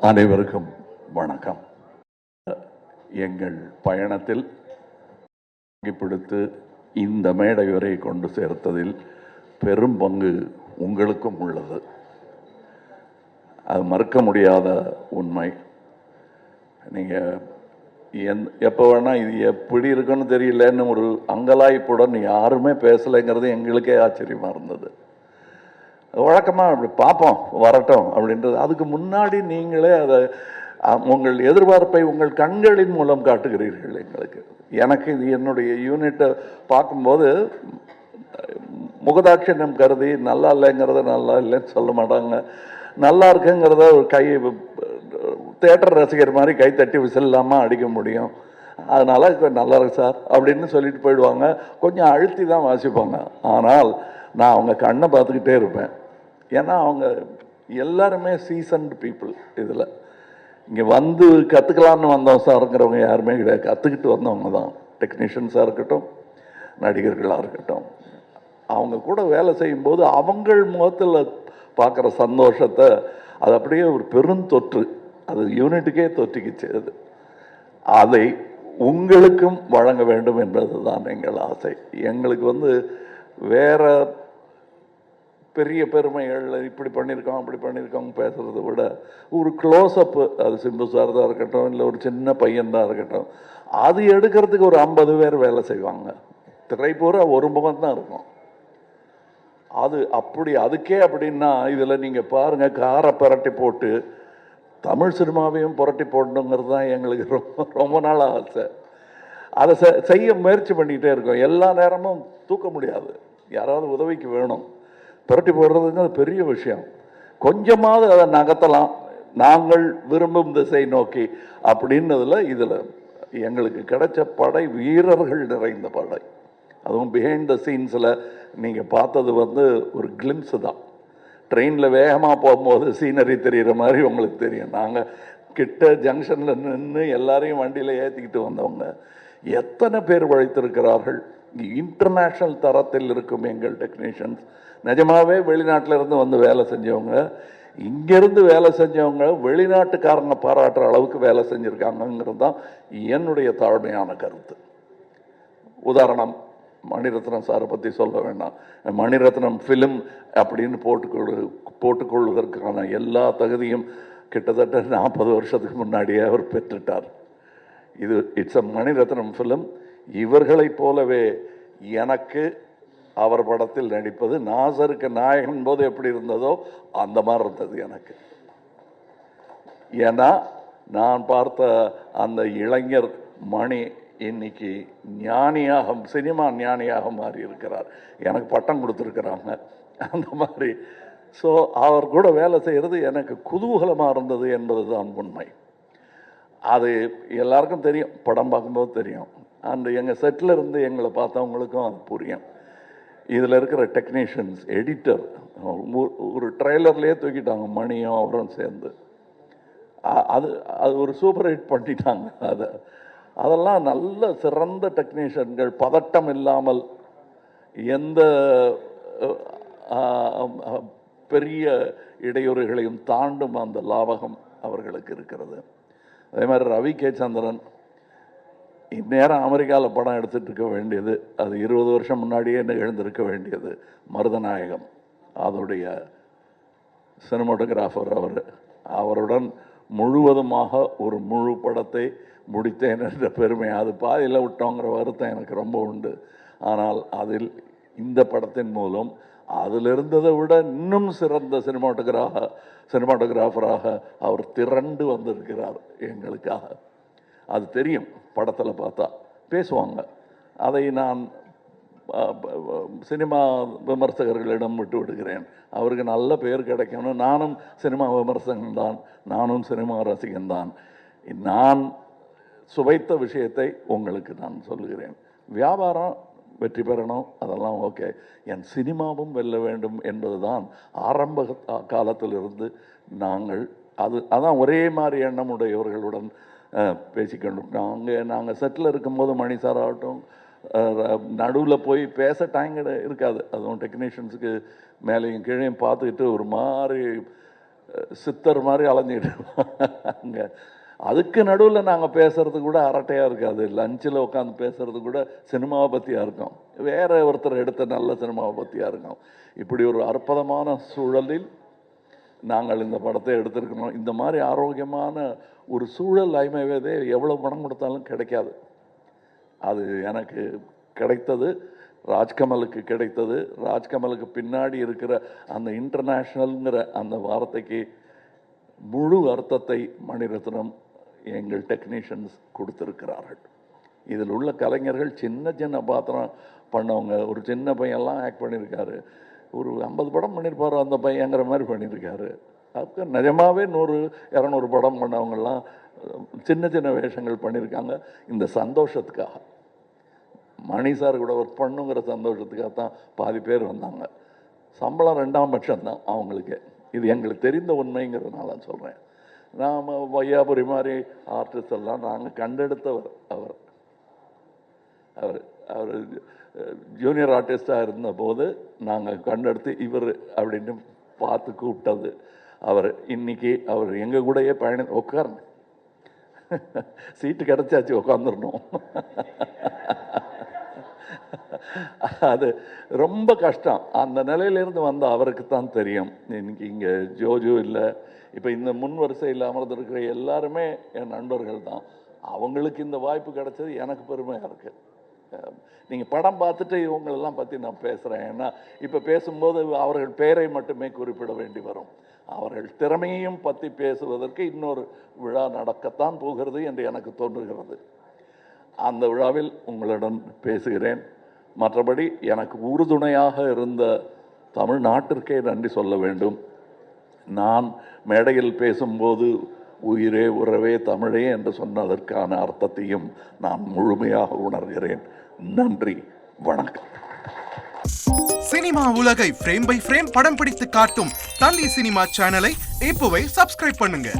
அனைவருக்கும் வணக்கம். எங்கள் பயணத்தில் பிடித்து இந்த மேடை வரை கொண்டு சேர்த்ததில் பெரும் பங்கு உங்களுக்கும் உள்ளது. அது மறுக்க முடியாத உண்மை. நீங்கள் எப்போ வேணால் இது எப்படி இருக்குன்னு தெரியலன்னு ஒரு அங்கலாய்ப்புடன் யாருமே பேசலைங்கிறது எங்களுக்கே ஆச்சரியமாக இருந்தது. வழக்கமாக அப்படி பார்ப்போம் வரட்டும் அப்படின்றது. அதுக்கு முன்னாடி நீங்களே அதை உங்கள் எதிர்பார்ப்பை உங்கள் கண்களின் மூலம் காட்டுகிறீர்கள் எங்களுக்கு. எனக்கு இது என்னுடைய யூனிட்டை பார்க்கும்போது முகதாட்சியம் கருதி நல்லா இல்லைங்கிறத நல்லா இல்லைன்னு சொல்ல மாட்டாங்க, நல்லா இருக்குங்கிறத ஒரு கை தேட்டர் ரசிகர் மாதிரி கை தட்டி விசில் இல்லாமல் அடிக்க முடியும். அதனால் நல்லா இருக்கு சார் அப்படின்னு சொல்லிட்டு போயிடுவாங்க. கொஞ்சம் அழுத்தி தான் வாசிப்பாங்க. ஆனால் நான் அவங்க கண்ணை பார்த்துக்கிட்டே இருப்பேன். ஏன்னா அவங்க எல்லாருமே சீசன்டு பீப்புள். இதில் இங்கே வந்து கற்றுக்கலான்னு வந்தோம் சாருங்கிறவங்க யாருமே கிடையாது. கற்றுக்கிட்டு வந்தவங்க தான். டெக்னீஷியன்ஸாக இருக்கட்டும், நடிகர்களாக இருக்கட்டும், அவங்க கூட வேலை செய்யும்போது அவங்கள் முகத்தில் பார்க்குற சந்தோஷத்தை அது அப்படியே ஒரு பெருந்தொற்று, அது யூனிட்டுக்கே தொற்றிக்கிச்சு. அதை உங்களுக்கும் வழங்க வேண்டும் என்பது தான் எங்கள் ஆசை. எங்களுக்கு வேற பெரிய பெருமைகள் இப்படி பண்ணியிருக்கோம் அப்படி பண்ணியிருக்கோம் பேசுகிறத விட ஒரு க்ளோஸ்அப்பு, அது சிம்பு சார் தான் இருக்கட்டும், இல்லை ஒரு சின்ன பையன் தான் இருக்கட்டும், அது எடுக்கிறதுக்கு ஒரு 50 பேர் வேலை செய்வாங்க. திரை பூரா ஒரு முகம் தான் இருக்கும். அது அப்படி அதுக்கே அப்படின்னா இதில் நீங்கள் பாருங்கள், காரை புரட்டி போட்டு தமிழ் சினிமாவையும் புரட்டி போடணுங்கிறது தான் எங்களுக்கு ரொம்ப நாள் ஆசை. அதை செய்ய முயற்சி பண்ணிக்கிட்டே இருக்கோம். எல்லா நேரமும் தூக்க முடியாது, யாராவது உதவிக்கு வேணும். புரட்டி போடுறதுங்கிறது பெரிய விஷயம். கொஞ்சமாவது அதை நகர்த்தலாம் நாங்கள் விரும்பும் திசை நோக்கி அப்படின்னதில் இதில் எங்களுக்கு கிடைச்ச படை வீரர்கள் நிறைந்த படை. அதுவும் பிஹைண்ட் த சீன்ஸில் நீங்கள் பார்த்தது ஒரு கிளிம்ஸு தான். ட்ரெயினில் வேகமாக போகும்போது சீனரி தெரிகிற மாதிரி உங்களுக்கு தெரியும். நாங்கள் கிட்ட ஜங்ஷனில் நின்று எல்லாரையும் வண்டியில் ஏற்றிக்கிட்டு வந்தவங்க எத்தனை பேர் உழைத்திருக்கிறார்கள். இன்டர்நேஷ்னல் தரத்தில் இருக்கும் எங்கள் டெக்னீஷியன்ஸ். நிஜமாகவே வெளிநாட்டில் இருந்து வந்து வேலை செஞ்சவங்க, இங்கேருந்து வேலை செஞ்சவங்க வெளிநாட்டுக்காரங்க பாராட்டுற அளவுக்கு வேலை செஞ்சுருக்காங்கங்கிறது தான் என்னுடைய தாழ்மையான கருத்து. உதாரணம், மணிரத்னம் சாரை பற்றி சொல்ல வேண்டாம். மணிரத்னம் ஃபிலிம் அப்படின்னு போட்டுக்கொள்வதற்கான எல்லா தகுதியும் கிட்டத்தட்ட 40 வருஷத்துக்கு முன்னாடியே அவர் பெற்றுட்டார். இது இட்ஸ் அ மணிரத்னம் ஃபிலிம். இவர்களைப் போலவே எனக்கு அவர் படத்தில் நடிப்பது, நாசருக்கு நாயகன் போது எப்படி இருந்ததோ அந்த மாதிரி இருந்தது எனக்கு. ஏன்னா நான் பார்த்த அந்த இளைஞர் மணி இன்னைக்கு ஞானியாக, சினிமா ஞானியாக மாறி இருக்கிறார். எனக்கு பட்டம் கொடுத்துருக்குறாங்க அந்த மாதிரி. ஸோ அவர் கூட வேலை செய்கிறது எனக்கு குதூகலமாக இருந்தது என்பது தான் உண்மை. அது எல்லாருக்கும் தெரியும், படம் பார்க்கும்போது தெரியும். அந்த எங்கள் செட்டில் இருந்து எங்களை பார்த்தவங்களுக்கும் அது புரியும். இதில் இருக்கிற டெக்னீஷியன்ஸ், எடிட்டர், ஒரு ட்ரெய்லர்லேயே தூக்கிட்டாங்க மணியும் அவரும் சேர்ந்து. அது அது ஒரு சூப்பர் ஹிட் பண்ணிட்டாங்க. அதெல்லாம் நல்ல சிறந்த டெக்னீஷியன்கள். பதட்டம் இல்லாமல் எந்த பெரிய இடையூறுகளையும் தாண்டும் அந்த லாபகம் அவர்களுக்கு இருக்கிறது. அதே மாதிரி ரவி கே சந்திரன் இந்நேரம் அமெரிக்காவில் படம் எடுத்துகிட்டு இருக்க வேண்டியது, அது 20 வருஷம் முன்னாடியே எழுந்திருக்க வேண்டியது. மருதநாயகம் அதோடைய சினிமாட்டோகிராஃபர் அவருடன் முழுவதுமாக ஒரு முழு படத்தை முடித்தேன் என்ற பெருமை, அது பாதியில் விட்டோங்கிற வருத்தம் எனக்கு ரொம்ப உண்டு. ஆனால் அதில் இந்த படத்தின் மூலம் அதில் இருந்ததை விட இன்னும் சிறந்த சினிமாட்டோகிராஃபராக அவர் திரண்டு வந்திருக்கிறார் எங்களுக்காக. அது தெரியும், படத்தில் பார்த்தா பேசுவாங்க. அதை நான் சினிமா விமர்சகர்களிடம் விட்டு விடுகிறேன். அவருக்கு நல்ல பேர் கிடைக்கணும். நானும் சினிமா விமர்சகன்தான், நானும் சினிமா ரசிகன்தான். நான் சுவைத்த விஷயத்தை உங்களுக்கு நான் சொல்லுகிறேன். வியாபாரம் வெற்றி பெறணும், அதெல்லாம் ஓகே. என் சினிமாவும் வெல்ல வேண்டும் என்பதுதான் ஆரம்ப காலத்திலிருந்து நாங்கள் அதான் ஒரே மாதிரி எண்ணம் உடையவர்களுடன் பேசிக்கொண்டோம். நாங்கள் செட்டில் இருக்கும்போது மணி சார் ஆகட்டும், நடுவில் போய் பேச டைம் இருக்காது. அதுவும் டெக்னீஷியன்ஸுக்கு மேலேயும் கீழேயும் பார்த்துக்கிட்டு ஒரு மாதிரி சித்தர் மாதிரி அலைஞ்சிட்டு அங்கே. அதுக்கு நடுவில் நாங்கள் பேசுறது கூட அரட்டையாக இருக்காது. லஞ்சில் உட்காந்து பேசுறது கூட சினிமாவை பற்றியாக இருக்கும், வேற ஒருத்தர் எடுத்த நல்ல சினிமாவை பற்றியாக இருக்கும். இப்படி ஒரு அற்புதமான சூழலில் நாங்கள் இந்த படத்தை எடுத்திருக்கணும். இந்த மாதிரி ஆரோக்கியமான ஒரு சூழல் ஐமைவதே எவ்வளோ பணம் கொடுத்தாலும் கிடைக்காது. அது எனக்கு கிடைத்தது, ராஜ்கமலுக்கு கிடைத்தது. ராஜ்கமலுக்கு பின்னாடி இருக்கிற அந்த இன்டர்நேஷ்னல்ங்கிற அந்த வார்த்தைக்கு முழு அர்த்தத்தை மணிரத்னம் எங்கள் டெக்னீஷியன்ஸ் கொடுத்துருக்கிறார்கள். இதில் உள்ள கலைஞர்கள் சின்ன சின்ன பாத்திரம் பண்ணவங்க. ஒரு சின்ன பையன்லாம் ஆக்ட் பண்ணியிருக்காரு. ஒரு 50 படம் பண்ணியிருப்பார் அந்த பையங்கிற மாதிரி பண்ணியிருக்காரு. அப்போ நிஜமாகவே 100-200 படம் பண்ணவங்கெல்லாம் சின்ன சின்ன வேஷங்கள் பண்ணியிருக்காங்க. இந்த சந்தோஷத்துக்காக, மணி சார் கூட ஒர்க் பண்ணுங்கிற சந்தோஷத்துக்காக தான் பாதி பேர் வந்தாங்க. சம்பளம் 2ஆம் பட்சம் தான் அவங்களுக்கு. இது எங்களுக்கு தெரிந்த உண்மைங்கிறதுனால சொல்கிறேன். நாம் வையாபுரி மாதிரி ஆர்டிஸ்ட் எல்லாம் நாங்கள் கண்டெடுத்தவர். அவர் ஜூனியர் ஆர்டிஸ்டாக இருந்தபோது நாங்கள் கண்டெடுத்து இவர் அப்படின்னு பார்த்து கூப்பிட்டது அவர். இன்னைக்கு அவர் எங்கள் கூடயே உட்காரணும், சீட்டு கிடச்சாச்சு உட்காந்துடணும். அது ரொம்ப கஷ்டம். அந்த நிலையிலேருந்து வந்த அவருக்கு தான் தெரியும். இன்னைக்கு இங்கே ஜோஜோ இல்லை, இப்போ இந்த முன் வரிசையில் அமர்ந்திருக்கிற எல்லாருமே என் நண்பர்கள் தான். அவங்களுக்கு இந்த வாய்ப்பு கிடைச்சது எனக்கு பெருமையாக இருக்குது. நீங்கள் படம் பார்த்துட்டு இவங்களெல்லாம் பற்றி நான் பேசுகிறேன். ஏன்னா இப்போ பேசும்போது அவர்கள் பெயரை மட்டுமே குறிப்பிட வேண்டி வரும். அவர்கள் திறமையையும் பற்றி பேசுவதற்கு இன்னொரு விழா நடக்கத்தான் போகிறது என்று எனக்கு தோன்றுகிறது. அந்த விழாவில் உங்களுடன் பேசுகிறேன். மற்றபடி எனக்கு உறுதுணையாக இருந்த தமிழ்நாட்டிற்கே நன்றி சொல்ல வேண்டும். நான் மேடையில் பேசும்போது உயிரே உறவே தமிழே என்று சொன்னதற்கான அர்த்தத்தையும் நான் முழுமையாக உணர்கிறேன். நன்றி, வணக்கம். சினிமா உலகை ஃப்ரேம் பை ஃப்ரேம் படம் பிடித்து காட்டும் தந்தி சினிமா சேனலை இப்போவே சப்ஸ்கிரைப் பண்ணுங்க.